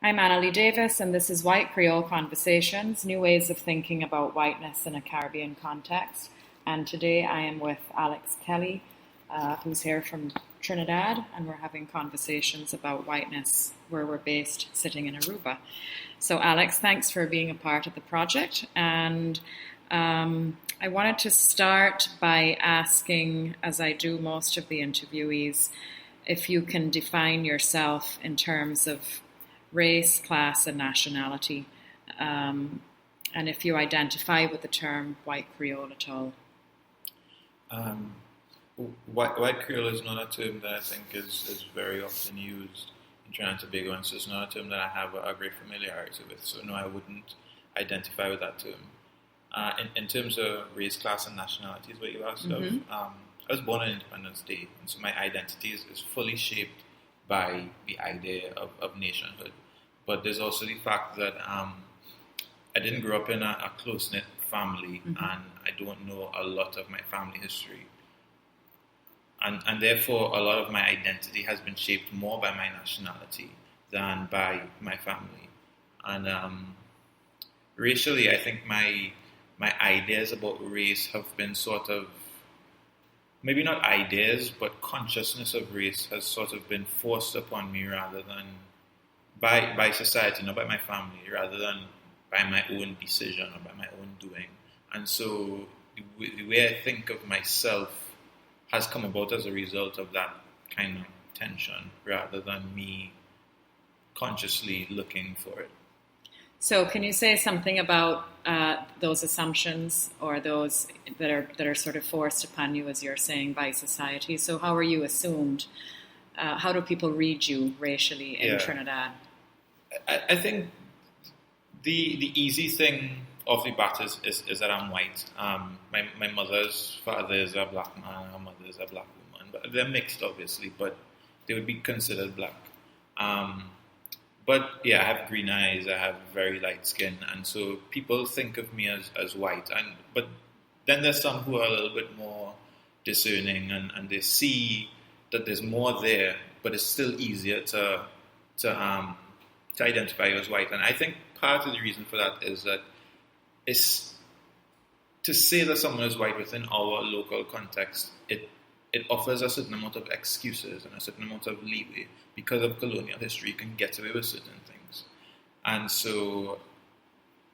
I'm Annalee Davis, and this is White Creole Conversations, new ways of thinking about whiteness in a Caribbean context. And today I am with Alex Kelly, who's here from Trinidad, and we're having conversations about whiteness where we're based, sitting in Aruba. So Alex, thanks for being a part of the project. And I wanted to start by asking, as I do most of the interviewees, if you can define yourself in terms of race, class, and nationality, and if you identify with the term white Creole at all. White Creole is not a term that I think is very often used in Trinidad and Tobago, and so it's not a term that I have a great familiarity with. So no, I wouldn't identify with that term. In terms of race, class, and nationality is what you asked of. I was born on Independence Day, and so my identity is fully shaped by the idea of nationhood. But there's also the fact that I didn't grow up in a close-knit family, and I don't know a lot of my family history. And therefore, a lot of my identity has been shaped more by my nationality than by my family. And racially, I think my ideas about race have been sort of, maybe not ideas, but consciousness of race has sort of been forced upon me rather than by society, not by my family, rather than by my own decision or by my own doing. And so the way I think of myself has come about as a result of that kind of tension rather than me consciously looking for it. So can you say something about those assumptions or those that are sort of forced upon you, as you're saying, by society? So how are you assumed? How do people read you racially in Trinidad? I think the easy thing off the bat is that I'm white. My mother's father is a black man, her mother is a black woman. But they're mixed, obviously, but they would be considered black. But yeah, I have green eyes, I have very light skin, and so people think of me as white. But then there's some who are a little bit more discerning, and they see that there's more there, but it's still easier to identify you as white. And I think part of the reason for that is that it's to say that someone is white within our local context, it offers a certain amount of excuses and a certain amount of leeway. Because of colonial history, you can get away with certain things. And so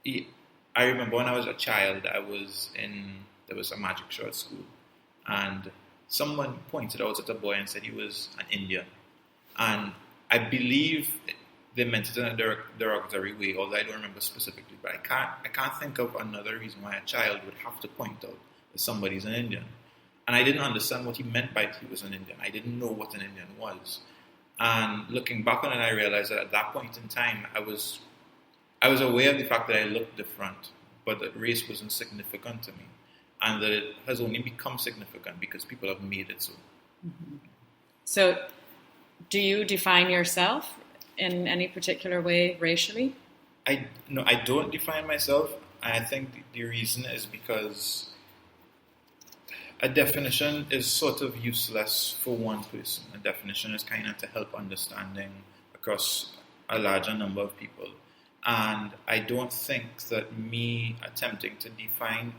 I remember when I was a child, there was a magic show at school, and someone pointed out at a boy and said he was an Indian. And I believe they meant it in a derogatory way, although I don't remember specifically. But I can't think of another reason why a child would have to point out that somebody's an Indian. And I didn't understand what he meant by he was an Indian. I didn't know what an Indian was. And looking back on it, I realized that at that point in time, I was aware of the fact that I looked different, but that race wasn't significant to me, and that it has only become significant because people have made it so. Mm-hmm. So, do you define yourself in any particular way racially? I don't define myself. I think the reason is because a definition is sort of useless for one person. A definition is kind of to help understanding across a larger number of people. And I don't think that me attempting to define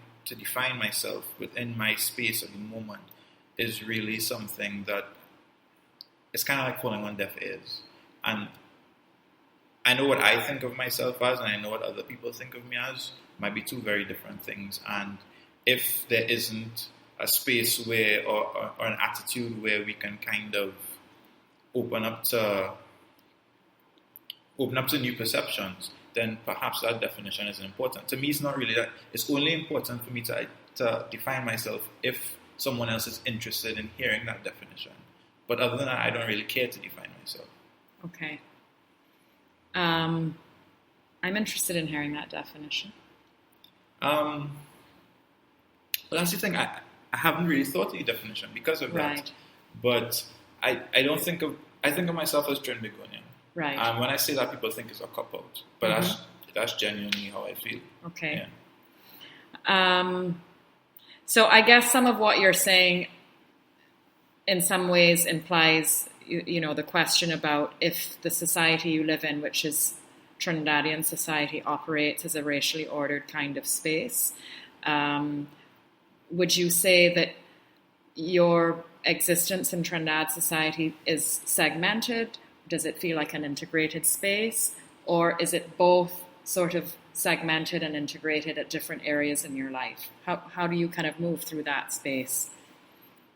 myself within my space at the moment is really something that it's kind of like falling on deaf ears. And I know what I think of myself as, and I know what other people think of me as, might be two very different things. And if there isn't a space where, or an attitude where we can kind of open up to new perceptions, then perhaps that definition isn't important. To me, it's not really that. It's only important for me to define myself if someone else is interested in hearing that definition. But other than that, I don't really care to define myself. Okay. I'm interested in hearing that definition. Well, that's the thing. I haven't really thought of the definition because of that. But I think of myself as Trinbagonian. Right. And when I say that, people think it's a cop-out. But that's genuinely how I feel. Okay. Yeah. So I guess some of what you're saying in some ways implies, the question about if the society you live in, which is Trinidadian society operates as a racially ordered kind of space. Would you say that your existence in Trinidad society is segmented? Does it feel like an integrated space? Or is it both sort of segmented and integrated at different areas in your life? How do you kind of move through that space?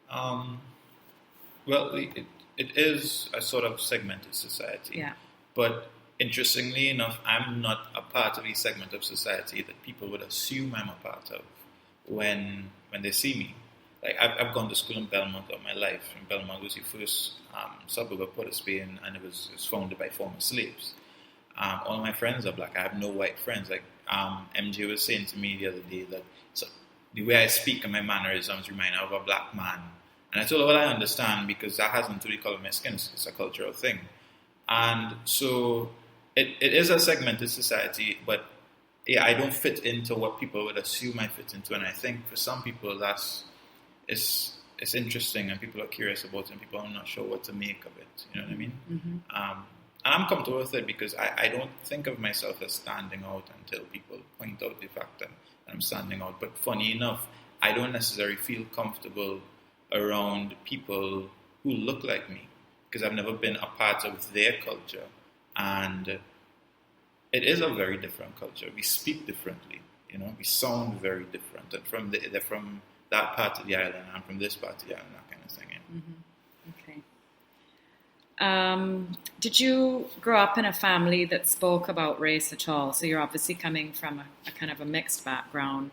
Well, it is a sort of segmented society. Yeah. But interestingly enough, I'm not a part of a segment of society that people would assume I'm a part of when they see me. Like, I've gone to school in Belmont all my life, and Belmont was the first suburb of Port of Spain, and it was founded by former slaves. All my friends are black. I have no white friends. Like MJ was saying to me the other day that the way I speak and my mannerisms remind me of a black man. And I told her, well, I understand, because that has nothing to do with the color of my skin. It's a cultural thing. And so it is a segmented society, but yeah, I don't fit into what people would assume I fit into. And I think for some people it's interesting, and people are curious about it, and people are not sure what to make of it. You know what I mean? Mm-hmm. And I'm comfortable with it, because I don't think of myself as standing out until people point out the fact that I'm standing out. But funny enough, I don't necessarily feel comfortable around people who look like me, because I've never been a part of their culture. And it is a very different culture. We speak differently, we sound very different. And they're from that part of the island, I'm from this part of the island, that kind of thing. Mm-hmm. Okay. Did you grow up in a family that spoke about race at all? So you're obviously coming from a kind of a mixed background.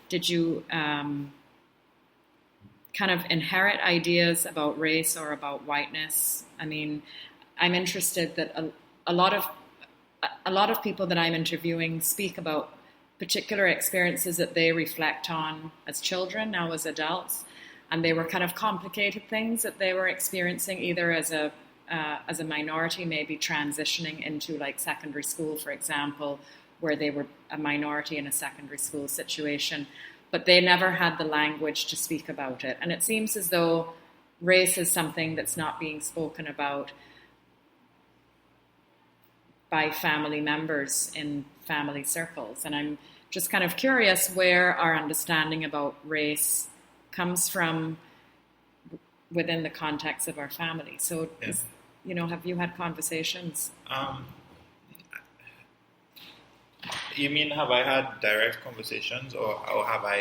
Did you kind of inherit ideas about race or about whiteness? I mean, I'm interested that a lot of people that I'm interviewing speak about particular experiences that they reflect on as children, now as adults, and they were kind of complicated things that they were experiencing either as a minority, maybe transitioning into like secondary school, for example, where they were a minority in a secondary school situation, but they never had the language to speak about it. And it seems as though race is something that's not being spoken about by family members in family circles. And I'm just kind of curious where our understanding about race comes from within the context of our family. So, have you had conversations? You mean, have I had direct conversations, or are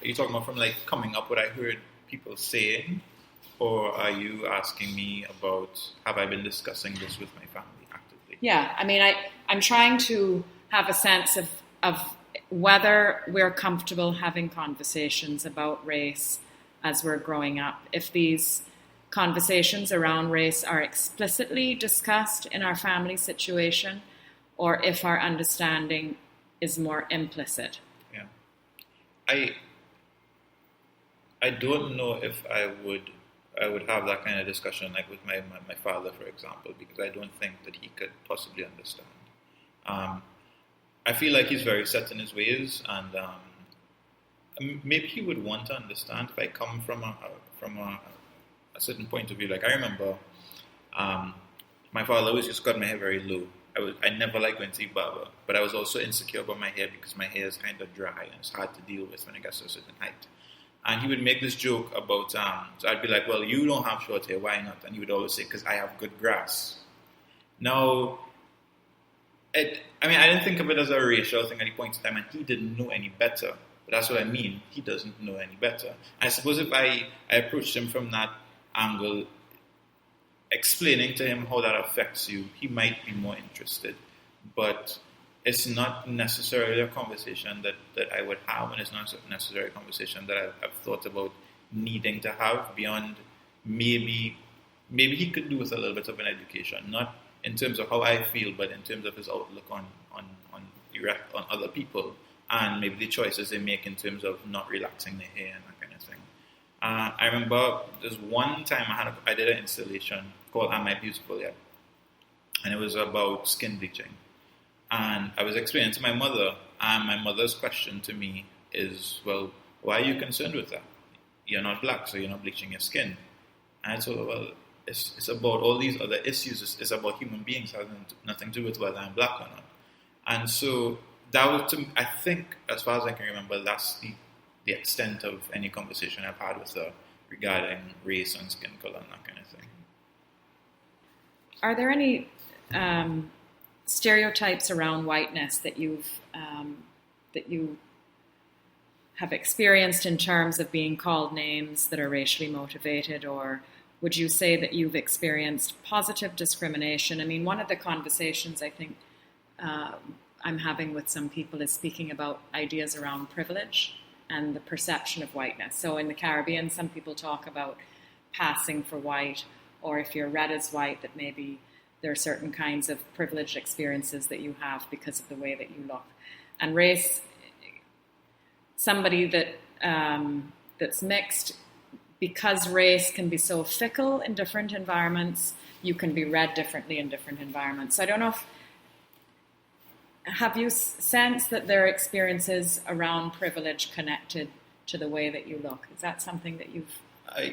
you talking about from like coming up what I heard people saying, or are you asking me about, have I been discussing this with my family actively? Yeah, I mean, I'm trying to have a sense of whether we're comfortable having conversations about race as we're growing up. If these conversations around race are explicitly discussed in our family situation, or if our understanding is more implicit. Yeah. I don't know if I would have that kind of discussion like with my father, for example, because I don't think that he could possibly understand. I feel like he's very set in his ways, and maybe he would want to understand if I come from a certain point of view. Like I remember, my father always just cut my hair very low. I never liked going to the barber, but I was also insecure about my hair because my hair is kind of dry and it's hard to deal with when it gets to a certain height. And he would make this joke about, so I'd be like, well, you don't have short hair, why not? And he would always say, because I have good grass. Now, I didn't think of it as a racial thing at any point in time, and he didn't know any better. But that's what I mean. He doesn't know any better. I suppose if I approached him from that angle, explaining to him how that affects you, he might be more interested. But it's not necessarily a conversation that I would have, and it's not necessarily a conversation that I've thought about needing to have beyond maybe he could do with a little bit of an education, not in terms of how I feel, but in terms of his outlook on other people, and maybe the choices they make in terms of not relaxing their hair and that kind of thing. I remember there's one time I did an installation called Am I Beautiful Yet? And it was about skin bleaching. And I was explaining to my mother, and my mother's question to me is, well, why are you concerned with that? You're not black, so you're not bleaching your skin. And I told her, well, it's about all these other issues. It's about human beings, having nothing to do with whether I'm black or not. And so that was, I think, as far as I can remember, that's the extent of any conversation I've had with her regarding race and skin color and that kind of thing. Are there any stereotypes around whiteness that you have experienced in terms of being called names that are racially motivated, or would you say that you've experienced positive discrimination? I mean, one of the conversations I think I'm having with some people is speaking about ideas around privilege and the perception of whiteness. So in the Caribbean, some people talk about passing for white, or if you're read as white, that maybe there are certain kinds of privileged experiences that you have because of the way that you look. And race, somebody that that's mixed, because race can be so fickle in different environments, you can be read differently in different environments. So I don't know if, have you sensed that there are experiences around privilege connected to the way that you look? Is that something that you've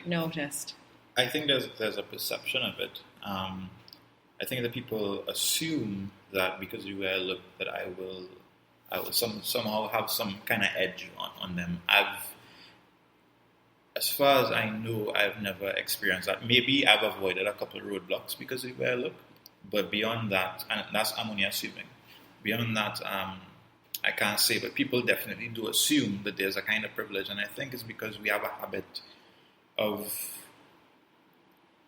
noticed? I think there's a perception of it. I think that people assume that because of the way I look, that I will somehow have some kind of edge on them. As far as I know, I've never experienced that. Maybe I've avoided a couple of roadblocks because of the way I look, but beyond that, and I'm only assuming. Beyond that, I can't say, but people definitely do assume that there's a kind of privilege, and I think it's because we have a habit of,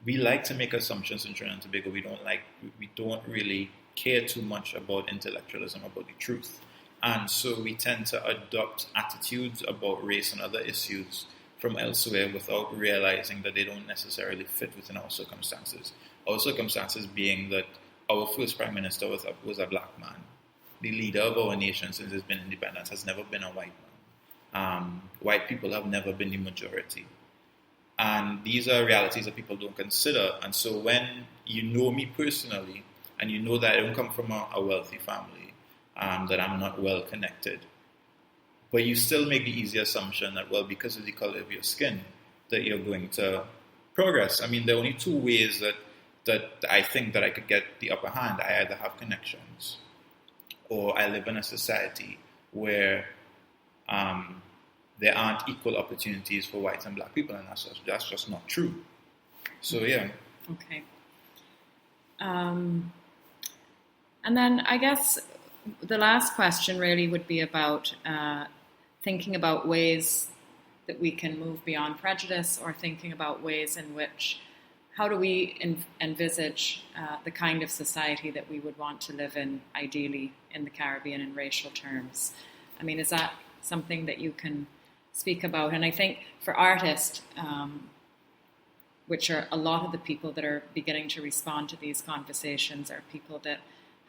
we like to make assumptions in Trinidad and Tobago. We don't really care too much about intellectualism, about the truth. And so we tend to adopt attitudes about race and other issues from elsewhere without realizing that they don't necessarily fit within our circumstances. Our circumstances being that our first Prime Minister was a black man. The leader of our nation since it's been independent has never been a white man. White people have never been the majority. And these are realities that people don't consider. And so when you know me personally, and you know that I don't come from a wealthy family, that I'm not well connected, but you still make the easy assumption that, well, because of the color of your skin, that you're going to progress. I mean, there are only two ways that I think that I could get the upper hand. I either have connections, or I live in a society where there aren't equal opportunities for white and black people, and that's just not true. So, yeah. Okay. And then I guess the last question really would be about thinking about ways that we can move beyond prejudice, or thinking about ways in which, how do we envisage the kind of society that we would want to live in, ideally, in the Caribbean in racial terms? I mean, is that something that you can speak about? And I think for artists, which are a lot of the people that are beginning to respond to these conversations, are people that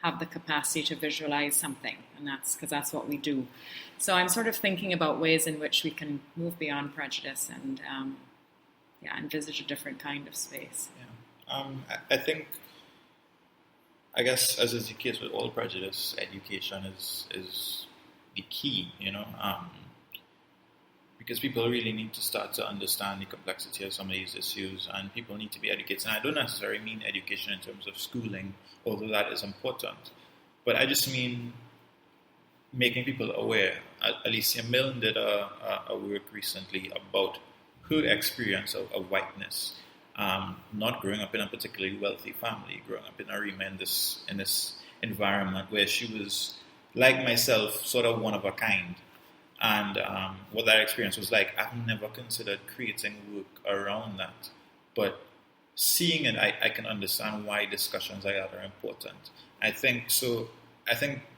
have the capacity to visualize something, and that's because that's what we do. So I'm sort of thinking about ways in which we can move beyond prejudice and envisage a different kind of space. Yeah. I guess, as is the case with all prejudice, education is the key, because people really need to start to understand the complexity of some of these issues, and people need to be educated. And I don't necessarily mean education in terms of schooling, although that is important, but I just mean making people aware. Alicia Milne did a work recently about her experience of whiteness, not growing up in a particularly wealthy family, growing up in Arima in this environment where she was, like myself, sort of one of a kind. And what that experience was like, I've never considered creating work around that. But seeing it, I can understand why discussions like that are important. I think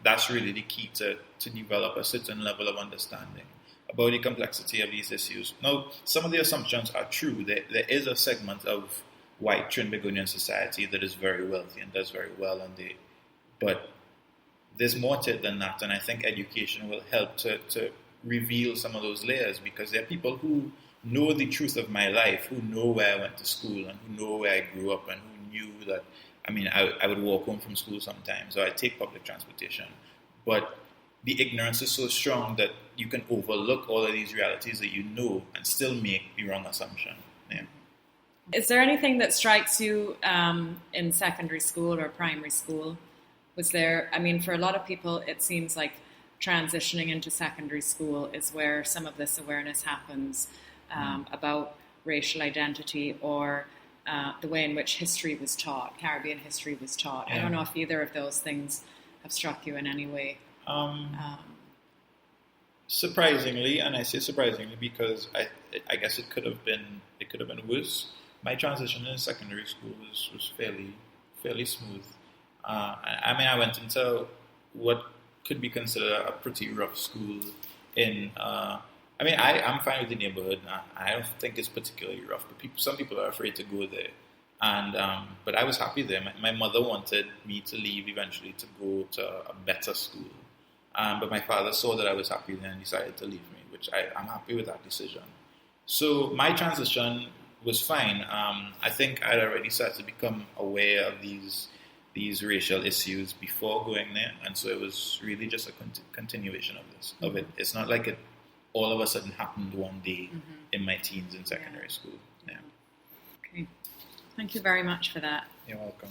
that's really the key to develop a certain level of understanding about the complexity of these issues. Now, some of the assumptions are true. There is a segment of white Trinbagonian society that is very wealthy and does very well, but there's more to it than that, and I think education will help to reveal some of those layers, because there are people who know the truth of my life, who know where I went to school and who know where I grew up, and who knew that, I would walk home from school sometimes, or I'd take public transportation. But the ignorance is so strong that you can overlook all of these realities that you know and still make the wrong assumption. Yeah. Is there anything that strikes you in secondary school or primary school Was there, I mean, for a lot of people, it seems like transitioning into secondary school is where some of this awareness happens about racial identity or the way in which history was taught, Caribbean history was taught. I don't know if either of those things have struck you in any way. Surprisingly, and I say surprisingly because I guess it could have been worse. My transition in secondary school was fairly smooth. I mean, I went into what could be considered a pretty rough school. I'm fine with the neighborhood. I don't think it's particularly rough, but some people are afraid to go there. And but I was happy there. My mother wanted me to leave eventually to go to a better school. But my father saw that I was happy there and decided to leave me, which I'm happy with that decision. So my transition was fine. I think I'd already started to become aware of these racial issues before going there, and so it was really just a continuation of it. It's not like it all of a sudden happened one day in my teens in secondary school. Yeah. Okay. Thank you very much for that. You're welcome.